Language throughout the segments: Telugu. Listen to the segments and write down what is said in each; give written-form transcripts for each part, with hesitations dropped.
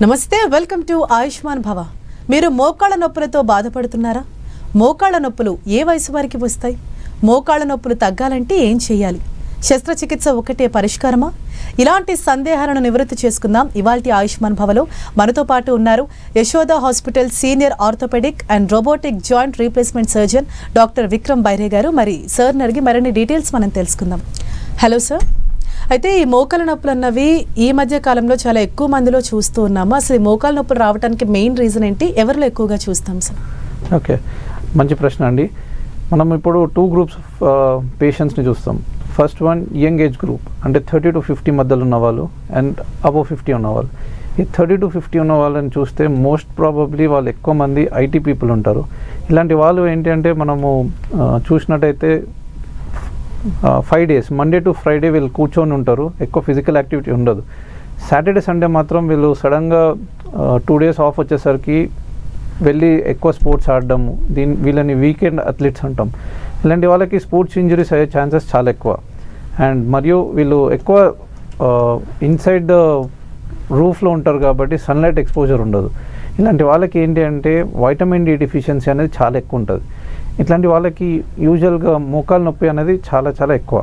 నమస్తే, వెల్కమ్ టు ఆయుష్మాన్ భవ. మీరు మోకాళ్ళ నొప్పులతో బాధపడుతున్నారా? మోకాళ్ళ నొప్పులు ఏ వయసు వారికి వస్తాయి? మోకాళ్ళ నొప్పులు తగ్గాలంటే ఏం చేయాలి? శస్త్రచికిత్స ఒకటే పరిష్కారమా? ఇలాంటి సందేహాలను నివృత్తి చేసుకుందాం ఇవాల్టి ఆయుష్మాన్ భవలో. మనతో పాటు ఉన్నారు Yashoda hospital senior orthopedic and robotic joint replacement surgeon doctor Vikram Baire garu. మరి సార్ని అడిగి మరిన్ని డీటెయిల్స్ మనం తెలుసుకుందాం. Hello sir. అయితే ఈ మోకాళ్ళ నొప్పులు అన్నవి ఈ మధ్య కాలంలో చాలా ఎక్కువ మందిలో చూస్తూ ఉన్నాము. అసలు ఈ మోకాళ్ళ నొప్పులు రావడానికి మెయిన్ రీజన్ ఏంటి? ఎవరిలో ఎక్కువగా చూస్తాం సార్? ఓకే, మంచి ప్రశ్న అండి. మనం ఇప్పుడు 2 గ్రూప్స్ ఆఫ్ పేషెంట్స్ని చూస్తాం. First one young age group, అంటే 30 to 50 మధ్యలో ఉన్నవాళ్ళు అండ్ అబోవ్ 50 ఉన్నవాళ్ళు. ఈ 30 to 50 ఉన్న వాళ్ళని చూస్తే మోస్ట్ ప్రాబబ్లీ వాళ్ళు ఎక్కువ మంది ఐటీ పీపుల్ ఉంటారు. ఇలాంటి వాళ్ళు ఏంటి అంటే మనము చూసినట్టయితే 5 days మండే టు ఫ్రైడే వీళ్ళు కూర్చొని ఉంటారు, ఎక్కువ ఫిజికల్ యాక్టివిటీ ఉండదు. సాటర్డే సండే మాత్రం వీళ్ళు సడన్గా 2 days ఆఫ్ వచ్చేసరికి వెళ్ళి ఎక్కువ స్పోర్ట్స్ ఆడడము, వీళ్ళని వీకెండ్ అథ్లీట్స్ అంటాం. ఇలాంటి వాళ్ళకి స్పోర్ట్స్ ఇంజరీస్ అయ్యే ఛాన్సెస్ చాలా ఎక్కువ. అండ్ మరియు వీళ్ళు ఎక్కువ ఇన్సైడ్ ద రూఫ్లో ఉంటారు కాబట్టి సన్లైట్ ఎక్స్పోజర్ ఉండదు. ఇలాంటి వాళ్ళకి ఏంటి అంటే వైటమిన్ డి డెఫిషియన్సీ అనేది చాలా ఎక్కువ ఉంటుంది. ఇట్లాంటి వాళ్ళకి యూజువల్గా మోకాలు నొప్పి అనేది చాలా చాలా ఎక్కువ.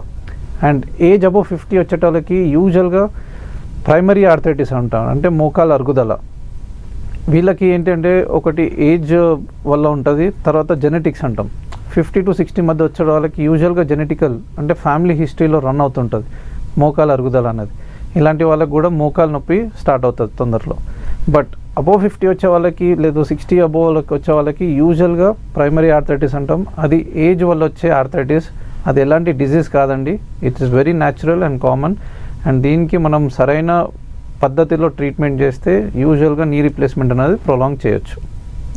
అండ్ ఏజ్ అబోవ్ 50 వచ్చేటోళ్ళకి యూజువల్గా ప్రైమరీ ఆర్థరైటిస్ అంటాం, అంటే మోకాలు అరుగుదల. వీళ్ళకి ఏంటంటే ఒకటి ఏజ్ వల్ల ఉంటుంది, తర్వాత జెనెటిక్స్ అంటాం. 50 to 60 మధ్య వచ్చే వాళ్ళకి యూజువల్గా జెనెటికల్ అంటే ఫ్యామిలీ హిస్టరీలో రన్ అవుతుంటుంది మోకాలు అరుగుదల అనేది. ఇలాంటి వాళ్ళకి కూడా మోకాలు నొప్పి స్టార్ట్ అవుతుంది తొందరలో. బట్ అబోవ్ 50 వచ్చే వాళ్ళకి లేదు 60 అబోవ్ వచ్చే వాళ్ళకి యూజువల్గా ప్రైమరీ ఆర్థరైటిస్ అంటాం. అది ఏజ్ వల్ల వచ్చే ఆర్థరైటిస్, అది ఎలాంటి డిజీజ్ కాదండి. It is very natural and common. And దీనికి మనం సరైన పద్ధతిలో ట్రీట్మెంట్ చేస్తే యూజువల్గా నీ రీప్లేస్మెంట్ అనేది ప్రొలాంగ్ చేయొచ్చు.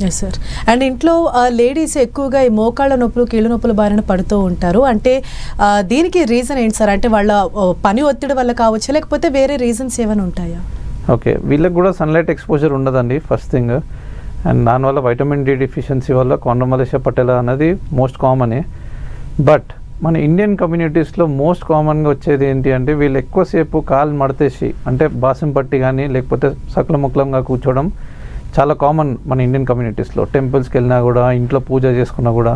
Yes sir. అండ్ ఇంట్లో లేడీస్ ఎక్కువగా ఈ మోకాళ్ళ నొప్పులు కీళ్ళ నొప్పుల బారిన పడుతూ ఉంటారు. అంటే దీనికి రీజన్ ఏంటి సార్? అంటే వాళ్ళ పని ఒత్తిడి వల్ల కావచ్చు, లేకపోతే వేరే రీజన్స్ ఏమైనా ఉంటాయా? ఓకే, వీళ్ళకి కూడా సన్లైట్ ఎక్స్పోజర్ ఉండదండి ఫస్ట్ థింగ్. అండ్ దానివల్ల వైటమిన్ డి డెఫిషియన్సీ వల్ల కాండ్రోమలేషియా పటేలా అనేది మోస్ట్ కామనే. బట్ మన ఇండియన్ కమ్యూనిటీస్లో మోస్ట్ కామన్గా వచ్చేది ఏంటి అంటే వీళ్ళు ఎక్కువసేపు కాలు మడతేసి అంటే బాసం పట్టి కానీ లేకపోతే సకలముక్లంగా కూర్చోవడం చాలా కామన్ మన ఇండియన్ కమ్యూనిటీస్లో. టెంపుల్స్కి వెళ్ళినా కూడా, ఇంట్లో పూజ చేసుకున్నా కూడా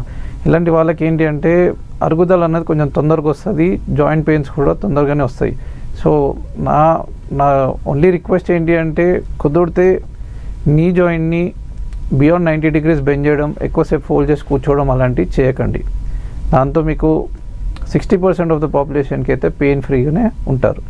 ఇలాంటి వాళ్ళకి ఏంటి అంటే అరుగుదల అనేది కొంచెం తొందరగా వస్తుంది, జాయింట్ పెయిన్స్ కూడా తొందరగానే వస్తాయి. సో నా ఓన్లీ రిక్వెస్ట్ ఏంటి అంటే కుదిరితే నీ జాయింట్ని బియాండ్ 90 degrees బెండ్ చేయడం, ఎక్కువసేపు ఫోల్డ్ చేసి కూర్చోవడం అలాంటివి చేయకండి. దాంతో మీకు 60% ఆఫ్ ద పాపులేషన్కి అయితే పెయిన్ ఫ్రీగానే ఉంటారు.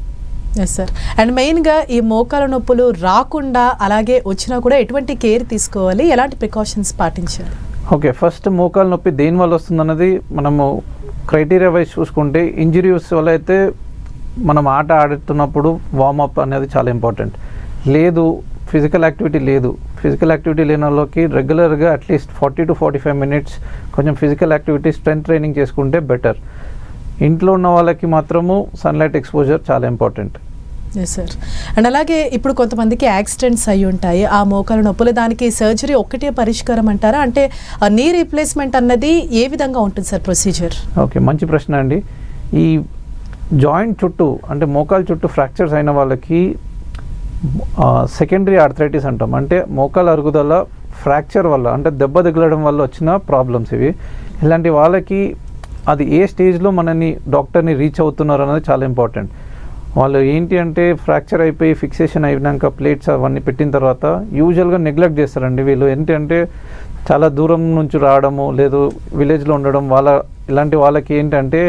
Yes sir. అండ్ మెయిన్గా ఈ మోకాల నొప్పులు రాకుండా అలాగే వచ్చినా కూడా ఎటువంటి కేర్ తీసుకోవాలి, ఎలాంటి ప్రికాషన్స్ పాటించాలి? ఓకే, ఫస్ట్ మోకాల నొప్పి దేనివల్ల వస్తుందన్నది మనము క్రైటీరియా వైజ్ చూసుకుంటే ఇంజరీస్ వల్ల అయితే మనం ఆట ఆడుతున్నప్పుడు వార్మప్ అనేది చాలా ఇంపార్టెంట్. లేదు ఫిజికల్ యాక్టివిటీ లేని వాళ్ళకి రెగ్యులర్గా అట్లీస్ట్ 40 to 45 minutes కొంచెం ఫిజికల్ యాక్టివిటీ స్ట్రెంత్ ట్రైనింగ్ చేసుకుంటే బెటర్. ఇంట్లో ఉన్న వాళ్ళకి మాత్రము సన్లైట్ ఎక్స్పోజర్ చాలా ఇంపార్టెంట్. Yes sir. అండ్ అలాగే ఇప్పుడు కొంతమందికి యాక్సిడెంట్స్ అయ్యి ఉంటాయి ఆ మోకాలు నొప్పులు, దానికి సర్జరీ ఒక్కటే పరిష్కారం అంటారా? అంటే నీ రీప్లేస్మెంట్ అన్నది ఏ విధంగా ఉంటుంది సార్ ప్రొసీజర్? ఓకే, మంచి ప్రశ్న అండి. ఈ జాయింట్ చుట్టూ అంటే మోకాలు చుట్టూ ఫ్రాక్చర్స్ అయిన వాళ్ళకి సెకండరీ ఆర్థరైటిస్ అంటాం, అంటే మోకాలు అరుగుదల ఫ్రాక్చర్ వల్ల అంటే దెబ్బ తగలడం వల్ల వచ్చిన ప్రాబ్లమ్స్ ఇవి. ఇలాంటి వాళ్ళకి అది ఏ స్టేజ్లో మనని డాక్టర్ని రీచ్ అవుతున్నారు అనేది చాలా ఇంపార్టెంట్. వాళ్ళు ఏంటి అంటే ఫ్రాక్చర్ అయిపోయి ఫిక్సేషన్ అయినాక ప్లేట్స్ అవన్నీ పెట్టిన తర్వాత యూజువల్గా నెగ్లెక్ట్ చేస్తారండి వీళ్ళు. ఏంటి అంటే చాలా దూరం నుంచి రావడము, లేదు విలేజ్లో ఉండడం, ఇలాంటి వాళ్ళకి ఏంటంటే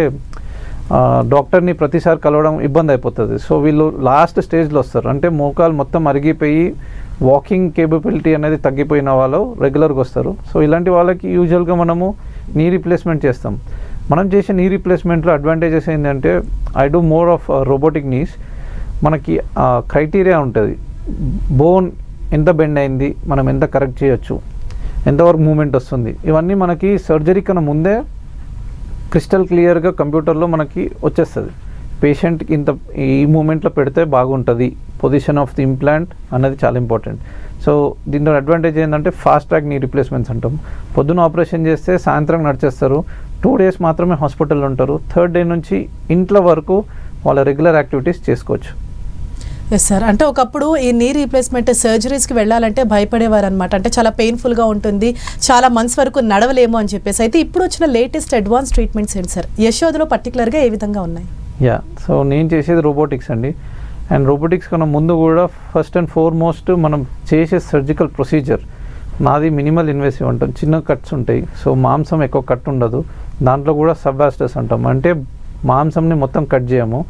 డాక్టర్ని ప్రతిసారి కలవడం ఇబ్బంది అయిపోతుంది. సో వీళ్ళు లాస్ట్ స్టేజ్లో వస్తారు, అంటే మోకాలు మొత్తం అరిగిపోయి వాకింగ్ కేపబిలిటీ అనేది తగ్గిపోయిన వాళ్ళు రెగ్యులర్గా వస్తారు. సో ఇలాంటి వాళ్ళకి యూజువల్గా మనము నీ రీప్లేస్మెంట్ చేస్తాం. మనం చేసే నీ రీప్లేస్మెంట్లో అడ్వాంటేజెస్ ఏంటంటే I do more of robotic knees. మనకి క్రైటీరియా ఉంటుంది, బోన్ ఎంత బెండ్ అయింది, మనం ఎంత కరెక్ట్ చేయొచ్చు, ఎంతవరకు మూమెంట్ వస్తుంది, ఇవన్నీ మనకి సర్జరీ కన్నా ముందే క్రిస్టల్ క్లియర్గా కంప్యూటర్లో మనకి వచ్చేస్తుంది. పేషెంట్కి ఈ మూమెంట్లో పెడితే బాగుంటుంది, పొజిషన్ ఆఫ్ ది ఇంప్లాంట్ అనేది చాలా ఇంపార్టెంట్. సో దీంట్లో అడ్వాంటేజ్ ఏంటంటే ఫాస్ట్ ట్రాక్ నీ రీప్లేస్మెంట్స్ అంటాం. పొద్దున ఆపరేషన్ చేస్తే సాయంత్రం నడిచేస్తారు, 2 days మాత్రమే హాస్పిటల్లో ఉంటారు. 3rd day నుంచి ఇంట్లో వరకు వాళ్ళ రెగ్యులర్ యాక్టివిటీస్ చేసుకోవచ్చు. Yes sir. అంటే ఒకప్పుడు ఈ నీ రీప్లేస్మెంట్ సర్జరీస్కి వెళ్ళాలంటే భయపడేవారు అనమాట. అంటే చాలా పెయిన్ఫుల్గా ఉంటుంది, చాలా మంత్స్ వరకు నడవలేము అని చెప్పేసి. అయితే ఇప్పుడు వచ్చిన లేటెస్ట్ అడ్వాన్స్ ట్రీట్మెంట్స్ ఏంటి సార్? యశోదలో పర్టికులర్గా ఏ విధంగా ఉన్నాయి? యా, సో నేను చేసేది రోబోటిక్స్ అండి. అండ్ రోబోటిక్స్ కన్నా ముందు కూడా ఫస్ట్ అండ్ ఫార్మోస్ట్ మనం చేసే సర్జికల్ ప్రొసీజర్ నాది మినిమల్ ఇన్వేసివ్ అంటాం. చిన్న కట్స్ ఉంటాయి, సో మాంసం ఎక్కువ కట్ ఉండదు. దాంట్లో కూడా సబ్వాస్టస్ అంటాం, అంటే మాంసంని మొత్తం కట్ చేయము,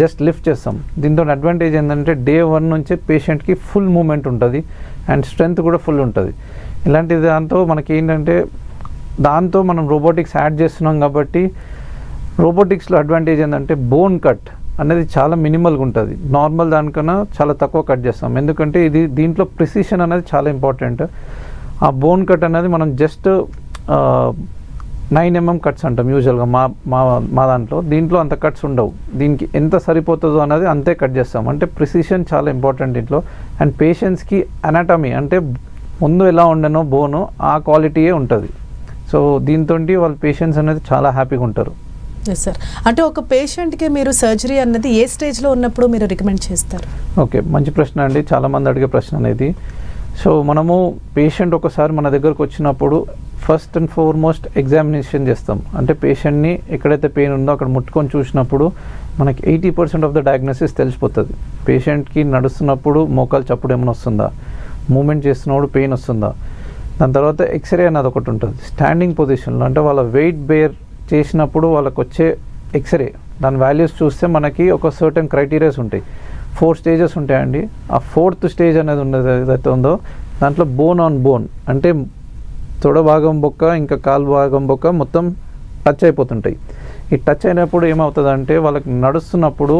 జస్ట్ లిఫ్ట్ చేస్తాం. దీంతో అడ్వాంటేజ్ ఏంటంటే డే 1 నుంచే పేషెంట్కి ఫుల్ మూమెంట్ ఉంటుంది అండ్ స్ట్రెంగ్త్ కూడా ఫుల్ ఉంటుంది. ఇలాంటి దాంతో మనకి ఏంటంటే దాంతో మనం రోబోటిక్స్ యాడ్ చేస్తున్నాం కాబట్టి రోబోటిక్స్లో అడ్వాంటేజ్ ఏంటంటే బోన్ కట్ అనేది చాలా మినిమల్గా ఉంటుంది. నార్మల్ దానికన్నా చాలా తక్కువ కట్ చేస్తాం, ఎందుకంటే దీంట్లో ప్రిసిషన్ అనేది చాలా ఇంపార్టెంట్. ఆ బోన్ కట్ అనేది మనం జస్ట్ 9 mm కట్స్ అంటాం యూజువల్గా మా దీంట్లో అంత కట్స్ ఉండవు. దీనికి ఎంత సరిపోతుందో అనేది అంతే కట్ చేస్తాం. అంటే ప్రిసిషన్ చాలా ఇంపార్టెంట్ దీంట్లో. అండ్ పేషెంట్స్కి అనాటమీ అంటే ముందు ఎలా ఉండనో బోను ఆ క్వాలిటీయే ఉంటుంది. సో దీంతో వాళ్ళ పేషెంట్స్ అనేది చాలా హ్యాపీగా ఉంటారు. Yes sir. అంటే ఒక పేషెంట్కి మీరు సర్జరీ అన్నది ఏ స్టేజ్లో ఉన్నప్పుడు మీరు రికమెండ్ చేస్తారు? ఓకే, మంచి ప్రశ్న అండి, చాలామంది అడిగే ప్రశ్న అనేది. సో మనము పేషెంట్ ఒకసారి మన దగ్గరకు వచ్చినప్పుడు ఫస్ట్ అండ్ ఫార్మోస్ట్ ఎగ్జామినేషన్ చేస్తాం. అంటే పేషెంట్ని ఎక్కడైతే పెయిన్ ఉందో అక్కడ ముట్టుకొని చూసినప్పుడు మనకి 80% ఆఫ్ ద డయాగ్నోసిస్ తెలిసిపోతుంది. పేషెంట్కి నడుస్తున్నప్పుడు మోకాలు చప్పుడు ఏమైనా వస్తుందా, మూమెంట్ చేస్తున్నప్పుడు పెయిన్ వస్తుందా. దాని తర్వాత ఎక్స్రే అనేది ఒకటి ఉంటుంది స్టాండింగ్ పొజిషన్లో, అంటే వాళ్ళ వెయిట్ బేర్ చేసినప్పుడు వాళ్ళకు వచ్చే ఎక్స్రే దాని వాల్యూస్ చూస్తే మనకి ఒక సర్టెన్ క్రైటీరియాస్ ఉంటాయి. 4 స్టేజెస్ ఉంటాయండి. ఆ 4th స్టేజ్ అనేది ఉన్నది ఏదైతే ఉందో దాంట్లో బోన్ ఆన్ బోన్, అంటే తొడ భాగం బొక్క ఇంకా కాలు భాగం బొక్క మొత్తం టచ్ అయిపోతుంటాయి. ఈ టచ్ అయినప్పుడు ఏమవుతుందంటే వాళ్ళకి నడుస్తున్నప్పుడు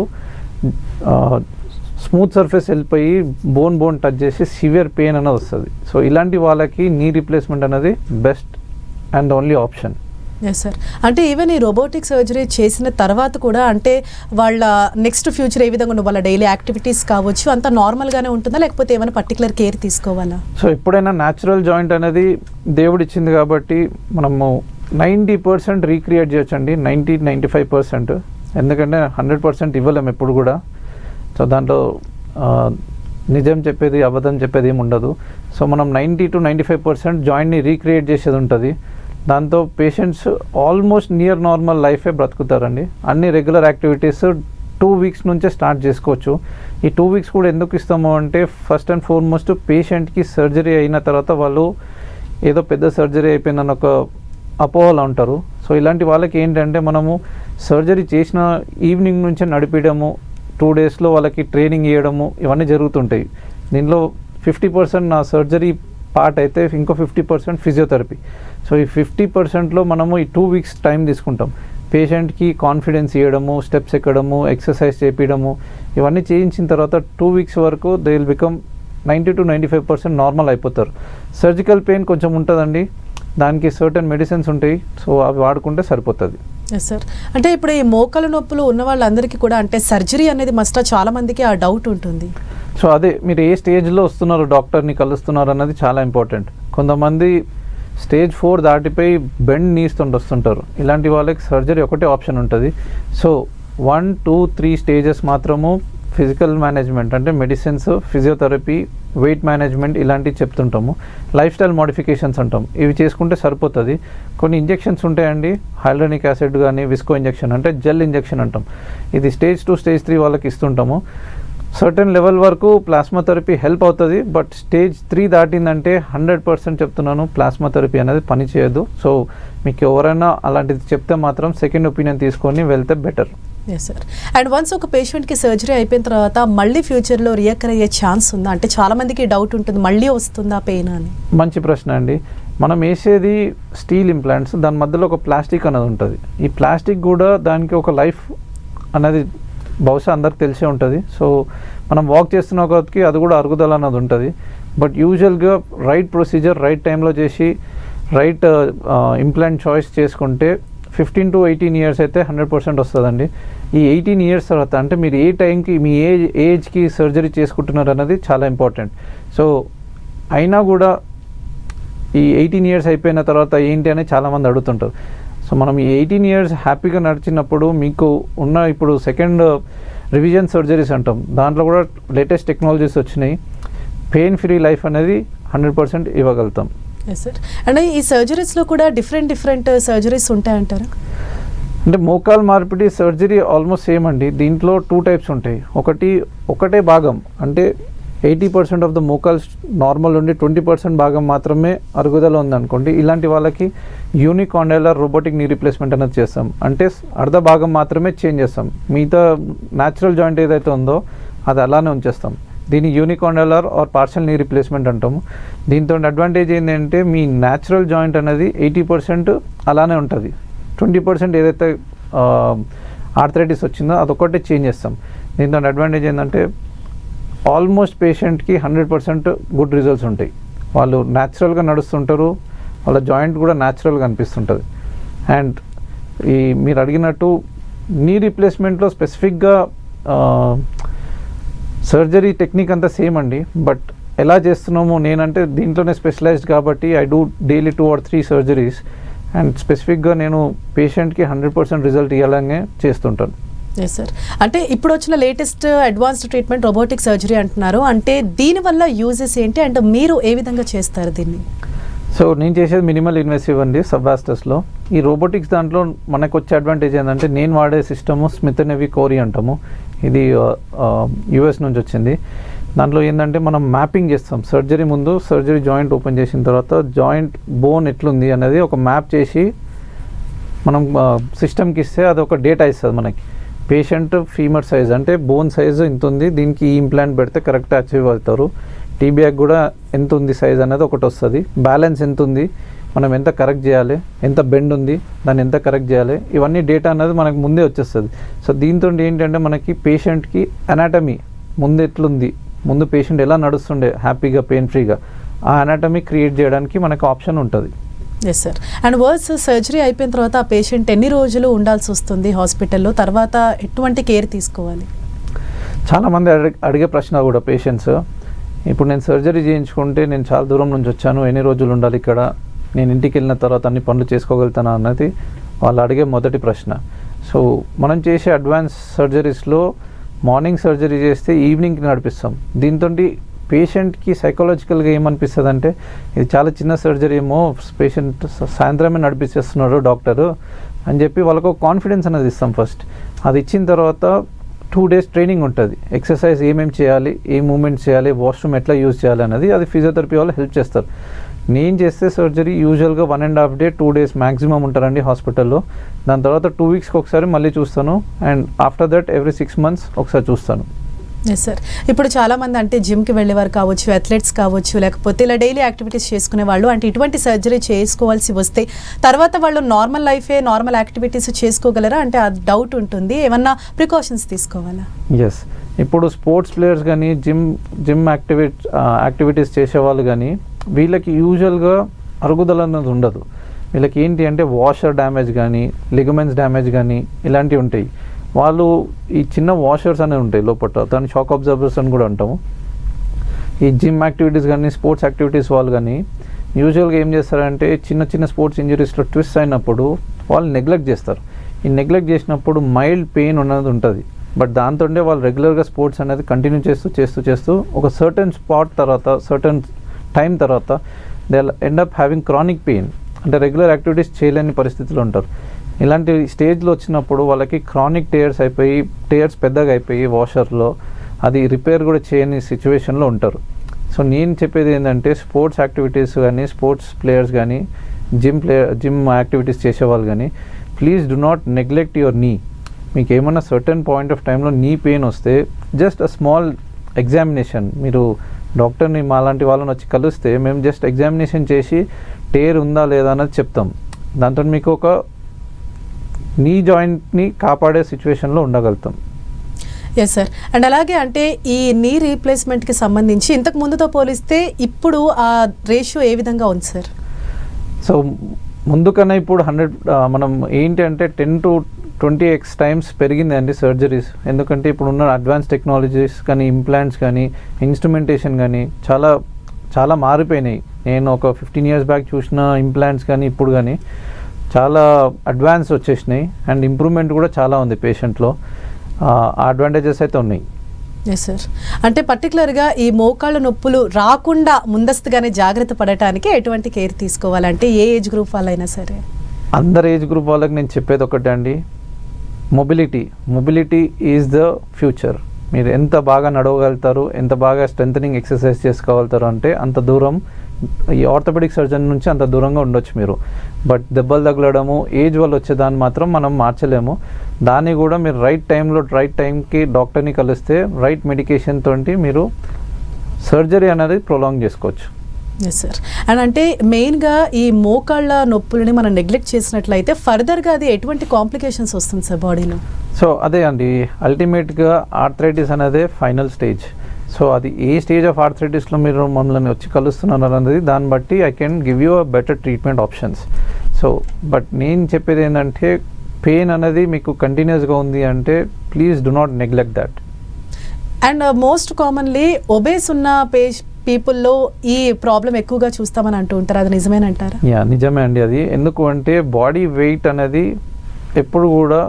స్మూత్ సర్ఫేస్ వెళ్ళిపోయి బోన్ టచ్ చేసి సివియర్ పెయిన్ అనేది వస్తుంది. సో ఇలాంటి వాళ్ళకి నీ రీప్లేస్మెంట్ అనేది best and only option. Yes sir. అంటే ఈవెన్ ఈ రోబోటిక్ సర్జరీ చేసిన తర్వాత కూడా అంటే వాళ్ళ నెక్స్ట్ ఫ్యూచర్ ఏ విధంగా వాళ్ళ డైలీ యాక్టివిటీస్ కావచ్చు అంత నార్మల్గానే ఉంటుందా, లేకపోతే ఏమైనా పర్టికులర్ కేర్ తీసుకోవాలా? సో ఎప్పుడైనా న్యాచురల్ జాయింట్ అనేది దేవుడు ఇచ్చింది కాబట్టి మనము 90% రీక్రియేట్ చేయొచ్చండి, 90-95%. ఎందుకంటే 100% ఇవ్వలేము ఎప్పుడు కూడా. సో దాంట్లో నిజం చెప్పేది అబద్ధం చెప్పేది ఏమి ఉండదు. సో మనం 90-95% జాయింట్ని రీక్రియేట్ చేసేది ఉంటుంది. దాంతో పేషెంట్స్ ఆల్మోస్ట్ నియర్ నార్మల్ లైఫే బ్రతుకుతారండి. అన్ని రెగ్యులర్ యాక్టివిటీస్ 2 weeks నుంచే స్టార్ట్ చేసుకోవచ్చు. ఈ 2 weeks కూడా ఎందుకు ఇస్తాము అంటే ఫస్ట్ అండ్ ఫార్మోస్ట్ పేషెంట్కి సర్జరీ అయిన తర్వాత వాళ్ళు ఏదో పెద్ద సర్జరీ అయిపోయిందని ఒక అపోహలో ఉంటారు. సో ఇలాంటి వాళ్ళకి ఏంటంటే మనము సర్జరీ చేసిన ఈవినింగ్ నుంచే నడిపించడము, 2 daysలో వాళ్ళకి ట్రైనింగ్ ఇవ్వడము ఇవన్నీ జరుగుతుంటాయి. దీనిలో 50% నా సర్జరీ పార్ట్ అయితే ఇంకో 50% ఫిజియోథెరపీ. సో ఈ 50%లో మనము ఈ 2 weeks టైం తీసుకుంటాం. పేషెంట్కి కాన్ఫిడెన్స్ ఇవ్వడము, స్టెప్స్ ఎక్కడము, ఎక్సర్సైజ్ చేయించడము ఇవన్నీ చేయించిన తర్వాత 2 weeks వరకు దే విల్ బికమ్ 90-95% నార్మల్ అయిపోతారు. సర్జికల్ పెయిన్ కొంచెం ఉంటుందండి, దానికి సర్టన్ మెడిసిన్స్ ఉంటాయి, సో అవి వాడుకుంటే సరిపోతుంది. Yes sir. అంటే ఇప్పుడు ఈ మోకాలు నొప్పులు ఉన్న వాళ్ళందరికీ కూడా అంటే సర్జరీ అనేది మస్ట్, చాలా మందికి ఆ డౌట్ ఉంటుంది. సో అదే మీరు ఏ స్టేజ్లో వస్తున్నారు, డాక్టర్ని కలుస్తున్నారు అన్నది చాలా ఇంపార్టెంట్. కొంతమంది స్టేజ్ 4 దాటిపోయి బెండ్ నీస్తో వస్తుంటారు. ఇలాంటి వాళ్ళకి సర్జరీ ఒకటే ఆప్షన్ ఉంటుంది. సో 1, 2, 3 స్టేజెస్ మాత్రము ఫిజికల్ మేనేజ్మెంట్ అంటే మెడిసిన్స్, ఫిజియోథెరపీ, వెయిట్ మేనేజ్మెంట్ ఇలాంటివి చెప్తుంటాము. లైఫ్ స్టైల్ మోడిఫికేషన్స్ అంటాం, ఇవి చేసుకుంటే సరిపోతుంది. కొన్ని ఇంజెక్షన్స్ ఉంటాయండి, హైల్యూరానిక్ యాసిడ్ కానీ విస్కో ఇంజెక్షన్ అంటే జెల్ ఇంజెక్షన్ అంటాం. ఇది స్టేజ్ 2, స్టేజ్ 3 వాళ్ళకి ఇస్తుంటాము. సర్టెన్ లెవెల్ వరకు ప్లాస్మా థెరపీ హెల్ప్ అవుతుంది. బట్ స్టేజ్ 3 దాటిందంటే 100% చెప్తున్నాను ప్లాస్మా థెరపీ అనేది పనిచేయదు. సో మీకు ఎవరైనా అలాంటిది చెప్తే మాత్రం సెకండ్ ఒపీనియన్ తీసుకొని వెళ్తే better. Yes sir. And once ఒక పేషెంట్కి సర్జరీ అయిపోయిన తర్వాత మళ్ళీ ఫ్యూచర్లో రియాకర్ అయ్యే ఛాన్స్ ఉందా? అంటే చాలామందికి డౌట్ ఉంటుంది, మళ్ళీ వస్తుందా పెయిన్ అని. మంచి ప్రశ్న అండి. మనం వేసేది స్టీల్ ఇంప్లాంట్స్, దాని మధ్యలో ఒక ప్లాస్టిక్ అనేది ఉంటుంది. ఈ ప్లాస్టిక్ కూడా దానికి ఒక లైఫ్ అనేది బహుశా అందరికి తెలిసే ఉంటుంది. సో మనం వాక్ చేస్తున్న ఒకరికి అది కూడా అరుగుదల అన్నది ఉంటుంది. బట్ యూజువల్గా రైట్ ప్రొసీజర్ రైట్ టైంలో చేసి రైట్ ఇంప్లాంట్ చాయిస్ చేసుకుంటే 15 to 18 years అయితే 100% వస్తుందండి. ఈ 18 years తర్వాత అంటే మీరు ఏ టైంకి మీ ఏజ్కి సర్జరీ చేసుకుంటున్నారు అన్నది చాలా ఇంపార్టెంట్. సో అయినా కూడా ఈ 18 years అయిపోయిన తర్వాత ఏంటి అని చాలామంది అడుగుతుంటారు. సో మనం ఈ 18 years హ్యాపీగా నడిచినప్పుడు మీకు ఉన్న ఇప్పుడు సెకండ్ రివిజన్ సర్జరీస్ అంటాం, దాంట్లో కూడా లేటెస్ట్ టెక్నాలజీస్ వచ్చినాయి. పెయిన్ ఫ్రీ లైఫ్ అనేది 100% ఇవ్వగలుగుతాం. Yes sir. అండ్ ఈ సర్జరీస్లో కూడా డిఫరెంట్ సర్జరీస్ ఉంటాయంటారా? అంటే మోకాలు మార్పిడి సర్జరీ ఆల్మోస్ట్ సేమ్ అండి. దీంట్లో 2 టైప్స్ ఉంటాయి. ఒకటే భాగం అంటే 80% ఆఫ్ ద మోకాల్ నార్మల్ ఉండి 20% భాగం మాత్రమే అరుగుదల ఉందనుకోండి, ఇలాంటి వాళ్ళకి యూనికాండైలర్ రోబోటిక్ నీ రీప్లేస్మెంట్ అనేది చేస్తాం. అంటే అర్ధ భాగం మాత్రమే చేంజ్ చేస్తాం, మిగతా న్యాచురల్ జాయింట్ ఏదైతే ఉందో అది అలానే ఉంచేస్తాం. దీన్ని యూనికాండైలర్ ఆర్ పార్షల్ నీ రీప్లేస్మెంట్ అంటాము. దీంతో అడ్వాంటేజ్ ఏంటంటే మీ న్యాచురల్ జాయింట్ అనేది 80% అలానే ఉంటుంది, 20% ఏదైతే ఆర్థరైటిస్ వచ్చిందో అదొక్కటే చేంజ్ చేస్తాం. దీంతో అడ్వాంటేజ్ ఏంటంటే ఆల్మోస్ట్ పేషెంట్కి 100% గుడ్ రిజల్ట్స్ ఉంటాయి. వాళ్ళు న్యాచురల్గా నడుస్తుంటారు, వాళ్ళ జాయింట్ కూడా న్యాచురల్గా అనిపిస్తుంటుంది. అండ్ మీరు అడిగినట్టు నీ రీప్లేస్మెంట్లో స్పెసిఫిక్గా సర్జరీ టెక్నిక్ అంతా సేమ్ అండి. బట్ ఎలా చేస్తున్నామో నేనంటే దీంట్లోనే స్పెషలైజ్డ్ కాబట్టి I do daily 2 or 3 surgeries. And స్పెసిఫిక్గా నేను పేషెంట్కి 100% రిజల్ట్ ఇవ్వాలనే చేస్తుంటాను. Yes sir. అంటే ఇప్పుడు వచ్చిన latest advanced treatment robotic surgery అంటున్నారు, అంటే దీనివల్ల యూజెస్ ఏంటి అండ్ మీరు ఏ విధంగా చేస్తారు దీన్ని? సో నేను చేసేది మినిమల్ ఇన్వెసివ్ అండి సబ్వాస్టస్లో. ఈ రోబోటిక్స్ దాంట్లో మనకు వచ్చే అడ్వాంటేజ్ ఏంటంటే నేను వాడే సిస్టము స్మిత్ అండ్ నెవ్యూ కోరీ అంటాము. ఇది యుఎస్ నుంచి వచ్చింది. దాంట్లో ఏంటంటే మనం మ్యాపింగ్ చేస్తాం. సర్జరీ ముందు సర్జరీ జాయింట్ ఓపెన్ చేసిన తర్వాత జాయింట్ బోన్ ఎట్లుంది అనేది ఒక మ్యాప్ చేసి మనం సిస్టమ్కి ఇస్తే అది ఒక డేటా ఇస్తుంది మనకి. పేషెంట్ ఫీమర్ సైజ్ అంటే బోన్ సైజు ఇంత ఉంది, దీనికి ఈ ఇంప్లాంట్ పెడితే కరెక్ట్ అచీవ్ అవుతారు. టీబీఆక్ కూడా ఎంత ఉంది సైజ్ అనేది ఒకటి వస్తుంది. బ్యాలెన్స్ ఎంత ఉంది, మనం ఎంత కరెక్ట్ చేయాలి, ఎంత బెండ్ ఉంది దాన్ని ఎంత కరెక్ట్ చేయాలి, ఇవన్నీ డేటా అనేది మనకు ముందే వచ్చేస్తుంది. సో దీంతో ఏంటంటే మనకి పేషెంట్కి అనాటమీ ముందు ఎట్లుంది, ముందు పేషెంట్ ఎలా నడుస్తుండే హ్యాపీగా పెయిన్ ఫ్రీగా, ఆ అనాటమీ క్రియేట్ చేయడానికి మనకు ఆప్షన్ ఉంటుంది. Yes sir. అండ్ వర్స్ సర్జరీ అయిపోయిన తర్వాత ఆ పేషెంట్ ఎన్ని రోజులు ఉండాల్సి వస్తుంది హాస్పిటల్లో, తర్వాత ఎటువంటి కేర్ తీసుకోవాలి? చాలామంది అడిగే ప్రశ్న కూడా పేషెంట్స్, ఇప్పుడు నేను సర్జరీ చేయించుకుంటే నేను చాలా దూరం నుంచి వచ్చాను, ఎన్ని రోజులు ఉండాలి ఇక్కడ, నేను ఇంటికి వెళ్ళిన తర్వాత అన్ని పనులు చేసుకోగలుగుతానా అన్నది వాళ్ళు అడిగే మొదటి ప్రశ్న. సో మనం చేసే అడ్వాన్స్ సర్జరీస్లో మార్నింగ్ సర్జరీ చేస్తే ఈవినింగ్కి నడిపిస్తాం. దీంతో పేషెంట్కి సైకలాజికల్గా ఏమనిపిస్తుంది అంటే ఇది చాలా చిన్న సర్జరీ ఏమో, పేషెంట్ సాయంత్రమే నడిపించేస్తున్నాడు డాక్టరు అని చెప్పి వాళ్ళకు కాన్ఫిడెన్స్ అనేది ఇస్తాం ఫస్ట్. అది ఇచ్చిన తర్వాత 2 days ట్రైనింగ్ ఉంటుంది. ఎక్సర్సైజ్ ఏమేమి చేయాలి, ఏ మూమెంట్స్ చేయాలి, వాష్రూమ్ ఎట్లా యూజ్ చేయాలి అనేది అది ఫిజియోథెరపీ వాళ్ళు హెల్ప్ చేస్తారు. నేను చేస్తే సర్జరీ యూజువల్గా 1.5 day 2 days మ్యాక్సిమం ఉంటారండి హాస్పిటల్లో. దాని తర్వాత 2 weeks ఒకసారి మళ్ళీ చూస్తాను. And after that every 6 months ఒకసారి చూస్తాను. Yes sir. ఇప్పుడు చాలామంది అంటే జిమ్కి వెళ్ళేవారు కావచ్చు, అథ్లెట్స్ కావచ్చు, లేకపోతే ఇలా డైలీ యాక్టివిటీస్ చేసుకునే వాళ్ళు, అంటే ఇటువంటి సర్జరీ చేసుకోవాల్సి వస్తే తర్వాత వాళ్ళు నార్మల్ లైఫే నార్మల్ యాక్టివిటీస్ చేసుకోగలరా అంటే అది డౌట్ ఉంటుంది, ఏమన్నా ప్రికాషన్స్ తీసుకోవాలా? ఎస్, ఇప్పుడు స్పోర్ట్స్ ప్లేయర్స్ కానీ జిమ్ యాక్టివిటీస్ చేసేవాళ్ళు కానీ వీళ్ళకి యూజువల్గా అరుగుదల అన్నది ఉండదు. వీళ్ళకి ఏంటి అంటే వాషర్ డ్యామేజ్ కానీ లిగమెంట్స్ డ్యామేజ్ కానీ ఇలాంటివి ఉంటాయి. వాళ్ళు ఈ చిన్న వాషర్స్ అనేవి ఉంటాయి లోపల, దాన్ని షాక్ అబ్జర్వర్స్ అని కూడా అంటాము. ఈ జిమ్ యాక్టివిటీస్ కానీ స్పోర్ట్స్ యాక్టివిటీస్ వాళ్ళు కానీ యూజువల్గా ఏం చేస్తారంటే చిన్న స్పోర్ట్స్ ఇంజరీస్లో ట్విస్ట్ అయినప్పుడు వాళ్ళు నెగ్లెక్ట్ చేస్తారు. ఈ నెగ్లెక్ట్ చేసినప్పుడు మైల్డ్ పెయిన్ ఉన్నది ఉంటుంది. బట్ దాంతో వాళ్ళు రెగ్యులర్గా స్పోర్ట్స్ అనేది కంటిన్యూ చేస్తూ ఒక సర్టన్ స్పాట్ తర్వాత సర్టన్ టైం తర్వాత they end up having chronic pain, అంటే రెగ్యులర్ యాక్టివిటీస్ చేయలేని పరిస్థితిలో ఉంటారు. ఇలాంటి స్టేజ్లో వచ్చినప్పుడు వాళ్ళకి క్రానిక్ టేర్స్ పెద్దగా అయిపోయి వాషర్లో అది రిపేర్ కూడా చేయని సిచ్యువేషన్లో ఉంటారు. సో నేను చెప్పేది ఏంటంటే స్పోర్ట్స్ యాక్టివిటీస్ కానీ స్పోర్ట్స్ ప్లేయర్స్ కానీ జిమ్ యాక్టివిటీస్ చేసేవాళ్ళు కానీ please do not neglect your నీ. మీకు ఏమన్నా సర్టన్ పాయింట్ ఆఫ్ టైంలో నీ పెయిన్ వస్తే జస్ట్ అ స్మాల్ ఎగ్జామినేషన్, మీరు డాక్టర్ని మాలాంటి వాళ్ళని వచ్చి కలిస్తే మేము జస్ట్ ఎగ్జామినేషన్ చేసి టేర్ ఉందా లేదా అన్నది చెప్తాం. దాంతో మీకు ఒక నీ జాయింట్ని కాపాడే సిచ్యువేషన్లో ఉండగలుగుతాం. Yes sir. అండ్ అలాగే అంటే ఈ నీ రీప్లేస్మెంట్కి సంబంధించి ఇంతకు ముందుతో పోలిస్తే ఇప్పుడు ఆ రేషియో ఏ విధంగా ఉంది సార్? సో ముందు కన్నా ఇప్పుడు మనం ఏంటి అంటే 10 to 20x టైమ్స్ పెరిగింది అండి సర్జరీస్. ఎందుకంటే ఇప్పుడు ఉన్న అడ్వాన్స్ టెక్నాలజీస్ కానీ ఇంప్లాంట్స్ కానీ ఇన్స్ట్రుమెంటేషన్ కానీ చాలా మారిపోయినాయి. నేను ఒక 15 years బ్యాక్ చూసిన ఇంప్లాంట్స్ కానీ ఇప్పుడు కానీ చాలా అడ్వాన్స్ వచ్చేసినాయి. అండ్ ఇంప్రూవ్మెంట్ కూడా చాలా ఉంది పేషెంట్లో. అడ్వాంటేజెస్ అయితే ఉన్నాయి. Yes sir. అంటే పర్టికులర్గా ఈ మోకాళ్ళ నొప్పులు రాకుండా ముందస్తుగానే జాగ్రత్త పడటానికి ఎటువంటి కేర్ తీసుకోవాలంటే ఏ ఏజ్ గ్రూప్ వాళ్ళైనా సరే? అందరు ఏజ్ గ్రూప్ వాళ్ళకి నేను చెప్పేది ఒకటే అండి, మొబిలిటీ ఈజ్ ద ఫ్యూచర్. మీరు ఎంత బాగా నడవగలుగుతారు, ఎంత బాగా స్ట్రెంథనింగ్ ఎక్సర్సైజ్ చేసుకోగలుగుతారు అంటే అంత దూరం ఈ ఆర్థోపెడిక్ సర్జన్ నుంచి అంత దూరంగా ఉండొచ్చు మీరు. బట్ దెబ్బలు తగలడము, ఏజ్ వల్ల వచ్చేదాన్ని మాత్రం మనం మార్చలేము. దాన్ని కూడా మీరు రైట్ టైంకి డాక్టర్ని కలిస్తే రైట్ మెడికేషన్ తోటి మీరు సర్జరీ అనేది ప్రొలాంగ్ చేసుకోవచ్చు. Yes sir. అండ్ అంటే మెయిన్గా ఈ మోకాళ్ళ నొప్పులని మనం నెగ్లెక్ట్ చేసినట్లయితే ఫర్దర్గా అది ఎటువంటి కాంప్లికేషన్స్ వస్తుంది సార్ బాడీలో? సో అదే అండి, అల్టిమేట్గా ఆర్థరైటిస్ అనేది ఫైనల్ స్టేజ్. సో అది ఏ స్టేజ్ ఆఫ్ ఆర్థరైటిస్లో మీరు మమ్మల్ని వచ్చి కలుస్తున్నారు అనేది దాన్ని బట్టి I can give you a better treatment options. So but నేను చెప్పేది ఏంటంటే పెయిన్ అనేది మీకు కంటిన్యూస్గా ఉంది అంటే please do not neglect that. And most commonly obese ఉన్న పీపుల్లో ఈ ప్రాబ్లం ఎక్కువగా చూస్తామని అంటూ ఉంటారు, అది నిజమేనంటారా? యా, నిజమే అండి. అది ఎందుకు అంటే బాడీ వెయిట్ అనేది ఎప్పుడు కూడా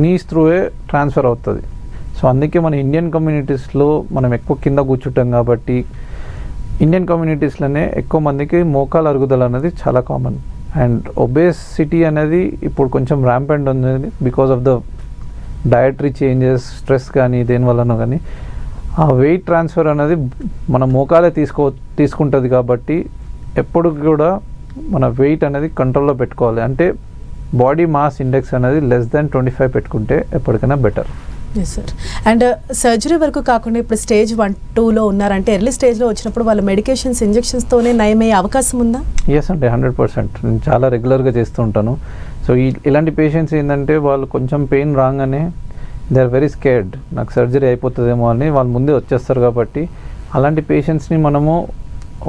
నీస్ త్రూవే ట్రాన్స్ఫర్ అవుతుంది. సో అందుకే మన ఇండియన్ కమ్యూనిటీస్లో మనం ఎక్కువ కింద కూర్చుంటాం కాబట్టి ఇండియన్ కమ్యూనిటీస్లోనే ఎక్కువ మందికి మోకాలు అరుగుదల అనేది చాలా కామన్. అండ్ ఒబేసిటీ అనేది ఇప్పుడు కొంచెం ర్యాంపెంట్ ఉంది because of the dietary changes, stress కానీ దేనివల్లనో కానీ ఆ వెయిట్ ట్రాన్స్ఫర్ అనేది మన మోకాలే తీసుకుంటుంది. కాబట్టి ఎప్పుడు కూడా మన వెయిట్ అనేది కంట్రోల్లో పెట్టుకోవాలి. అంటే బాడీ మాస్ ఇండెక్స్ అనేది లెస్ దాన్ 25 పెట్టుకుంటే ఎప్పటికైనా better. Yes sir. And surgery వరకు కాకుండా ఇప్పుడు స్టేజ్ 1, 2లో ఉన్నారంటే ఎర్లీ స్టేజ్లో వచ్చినప్పుడు వాళ్ళ మెడికేషన్స్, ఇంజెక్షన్స్తోనే నయమయ్యే అవకాశం ఉందా? ఎస్ అంటే 100%. నేను చాలా రెగ్యులర్గా చేస్తూ ఉంటాను. సో ఇలాంటి పేషెంట్స్ ఏంటంటే వాళ్ళు కొంచెం పెయిన్ రాగానే దే ఆర్ వెరీ స్కేర్డ్, నాకు సర్జరీ అయిపోతుందేమో అని వాళ్ళు ముందే వచ్చేస్తారు. కాబట్టి అలాంటి పేషెంట్స్ని మనము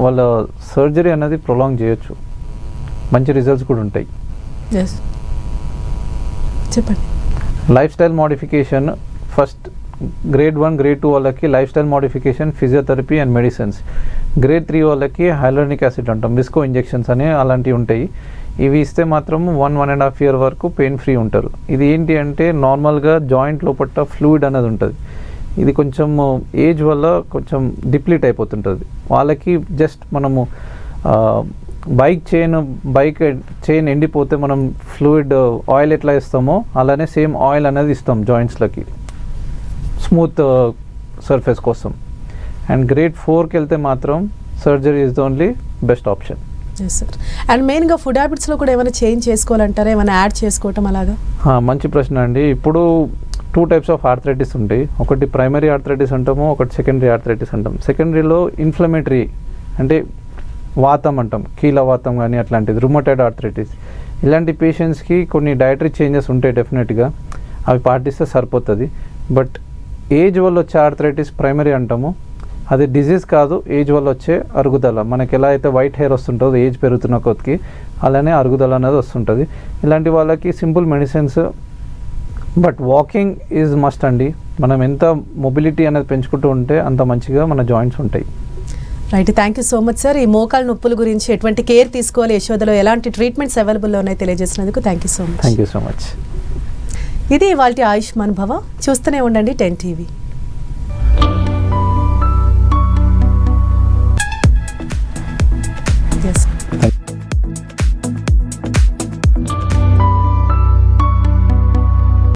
వాళ్ళ సర్జరీ అనేది ప్రొలాంగ్ చేయొచ్చు, మంచి రిజల్ట్స్ కూడా ఉంటాయి. ఎస్ చెప్పండి. Life style modification first grade 1, grade 2 వాళ్ళకి life style modification, physiotherapy and medicines. Grade 3 వాళ్ళకి హైలోనిక్ యాసిడ్ అంటాం, డిస్కో ఇంజెక్షన్స్ అని అలాంటివి ఉంటాయి. ఇవి ఇస్తే మాత్రం 1.5 year వరకు పెయిన్ ఫ్రీ ఉంటారు. ఇది ఏంటి అంటే నార్మల్గా జాయింట్ లోపల ఫ్లూయిడ్ అనేది ఉంటుంది. ఇది కొంచెం ఏజ్ వల్ల కొంచెం డిప్లీట్ అయిపోతుంటుంది. వాళ్ళకి జస్ట్ మనము బైక్ చైన్ ఎండిపోతే మనం ఫ్లూయిడ్ ఆయిల్ ఎట్లా ఇస్తామో అలానే సేమ్ ఆయిల్ అనేది ఇస్తాం జాయింట్స్లకి స్మూత్ సర్ఫేస్ కోసం. అండ్ గ్రేడ్ 4కి వెళ్తే మాత్రం surgery is the only best option. Yes sir. And మెయిన్గా ఫుడ్ హ్యాబిట్స్లో కూడా ఏమైనా చేంజ్ చేసుకోవాలంటారా, ఏమైనా యాడ్ చేసుకోవటం అలాగా? మంచి ప్రశ్న అండి. ఇప్పుడు 2 types ఆఫ్ ఆర్థరైటిస్ ఉంటాయి. ఒకటి ప్రైమరీ ఆర్థరైటిస్ అంటాము, ఒకటి సెకండరీ ఆర్థరైటిస్ అంటాం. సెకండరీలో ఇన్ఫ్లమేటరీ అంటే వాతం అంటాం, కీలవాతం కానీ అట్లాంటిది, రుమటైడ్ ఆర్థరైటిస్. ఇలాంటి పేషెంట్స్కి కొన్ని డయటరీ చేంజెస్ ఉంటాయి డెఫినెట్గా, అవి పాటిస్తే సరిపోతుంది. బట్ ఏజ్ వల్ల వచ్చే ఆర్థరైటిస్ ప్రైమరీ అంటాము, అది డిజీజ్ కాదు, ఏజ్ వల్ల వచ్చే అరుగుదల. మనకి ఎలా అయితే వైట్ హెయిర్ వస్తుంటుందో ఏజ్ పెరుగుతున్న కొద్దికి అలానే అరుగుదల అనేది వస్తుంటుంది. ఇలాంటి వాళ్ళకి simple medicines. But walking is must అండి. మనం ఎంత మొబిలిటీ అనేది పెంచుకుంటూ ఉంటే అంత మంచిగా మన జాయింట్స్ ఉంటాయి. Right, thank you so much sir. ఈ మోకాళ్ళ నొప్పుల గురించి ఎటువంటి కేర్ తీసుకోవాలి, యశోదలో ఎలాంటి ట్రీట్మెంట్స్ అవైలబుల్లో ఉన్నాయి తెలియజేసినందుకు thank you so much. Thank you so much. ఇది ఇవాల్టి ఆయుష్మాన్ భవ. చూస్తూనే ఉండండి 10 TV. Yes.